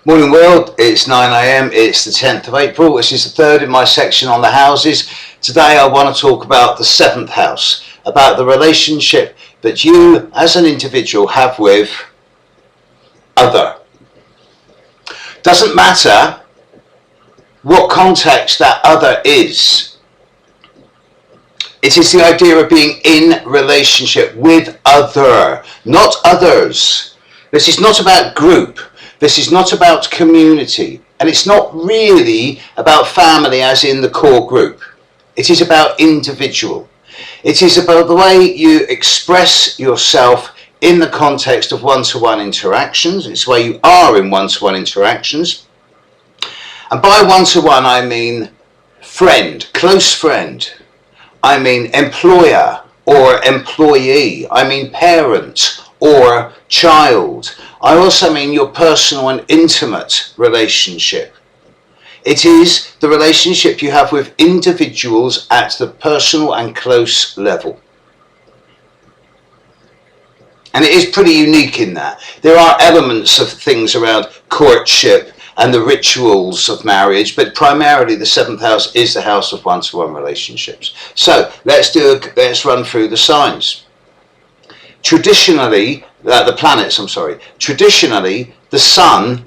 Morning world, it's 9 a.m, it's the 10th of April, this is the third in my section on the houses. Today I want to talk about the 7th house, about the relationship that you as an individual have with other. Doesn't matter what context that other is. It is the idea of being in relationship with other, not others. This is not about group. This is not about community, and it's not really about family as in the core group. It is about individual. It is about the way you express yourself in the context of one-to-one interactions. It's where you are in one-to-one interactions. And by one-to-one I mean friend, close friend. I mean employer or employee. I mean parent or child. I also mean your personal and intimate relationship. It is the relationship you have with individuals at the personal and close level. And it is pretty unique in that. There are elements of things around courtship and the rituals of marriage, but primarily the 7th house is the house of one-to-one relationships. So let's run through the signs. Traditionally, traditionally the sun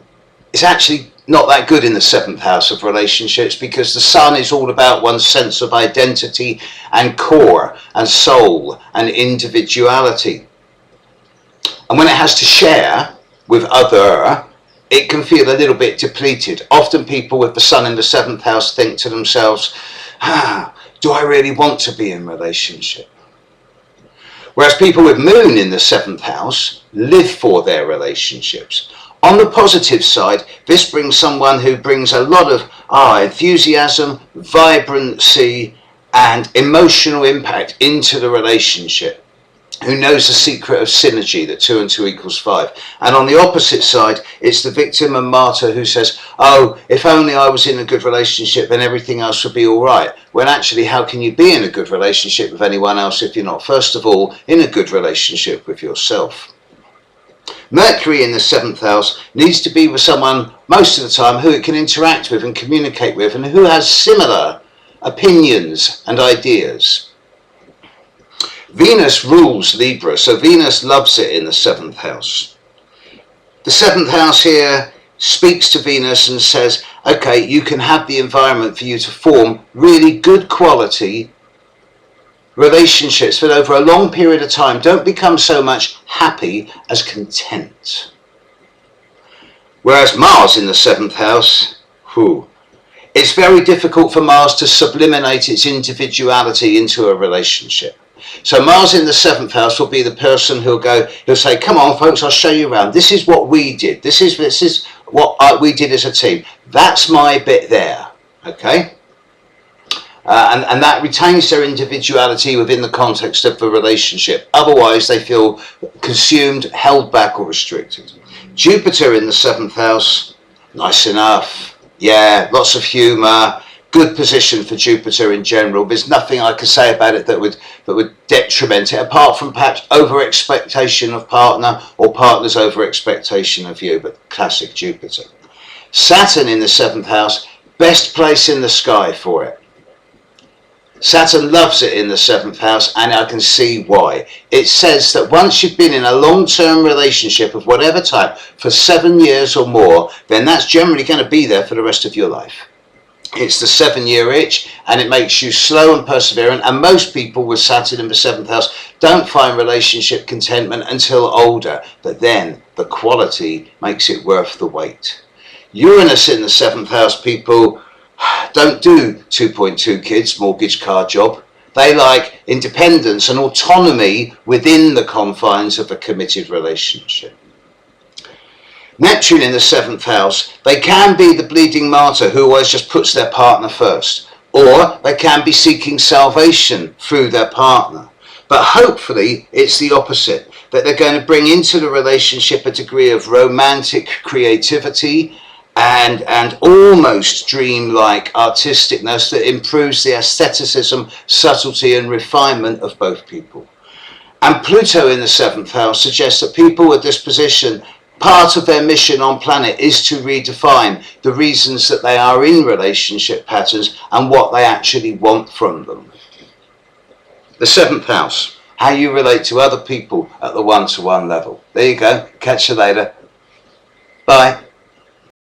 is actually not that good in the 7th house of relationships, because the sun is all about one's sense of identity and core and soul and individuality. And when it has to share with other, it can feel a little bit depleted. Often people with the sun in the 7th house think to themselves, do I really want to be in relationship? Whereas people with moon in the 7th house live for their relationships. On the positive side, this brings someone who brings a lot of enthusiasm, vibrancy and emotional impact into the relationship, who knows the secret of synergy, that 2 and 2 equals 5. And on the opposite side, it's the victim and martyr who says, oh, if only I was in a good relationship then everything else would be all right. When actually, how can you be in a good relationship with anyone else if you're not, first of all, in a good relationship with yourself? Mercury in the 7th house needs to be with someone most of the time who it can interact with and communicate with, and who has similar opinions and ideas. Venus rules Libra, so Venus loves it in the 7th house. The 7th house here speaks to Venus and says, okay, you can have the environment for you to form really good quality relationships, but over a long period of time, don't become so much happy as content. Whereas Mars in the 7th house, it's very difficult for Mars to subliminate its individuality into a relationship. So Mars in the 7th house will be the person he'll say, come on folks, I'll show you around. This is what we did. This is what we did as a team. That's my bit there. Okay? And that retains their individuality within the context of the relationship. Otherwise they feel consumed, held back or restricted. Jupiter in the 7th house, nice enough. Yeah, lots of humour. Good position for Jupiter in general. There's nothing I could say about it that would detriment it, apart from perhaps over expectation of partner or partner's over expectation of you, but classic Jupiter. Saturn in the 7th house, best place in the sky for it. Saturn loves it in the 7th house, and I can see why. It says that once you've been in a long-term relationship of whatever type for 7 years or more, then that's generally going to be there for the rest of your life. It's the 7-year itch, and it makes you slow and perseverant, and most people with Saturn in the 7th house don't find relationship contentment until older, but then the quality makes it worth the wait. Uranus in the 7th house people don't do 2.2 kids, mortgage, car, job. They like independence and autonomy within the confines of a committed relationship. Neptune in the 7th house, they can be the bleeding martyr who always just puts their partner first, or they can be seeking salvation through their partner. But hopefully it's the opposite, that they're going to bring into the relationship a degree of romantic creativity and almost dreamlike artisticness that improves the aestheticism, subtlety and refinement of both people. And Pluto in the 7th house suggests that people with this position part of their mission on planet is to redefine the reasons that they are in relationship patterns and what they actually want from them. The 7th house, how you relate to other people at the one-to-one level. There you go. Catch you later. Bye.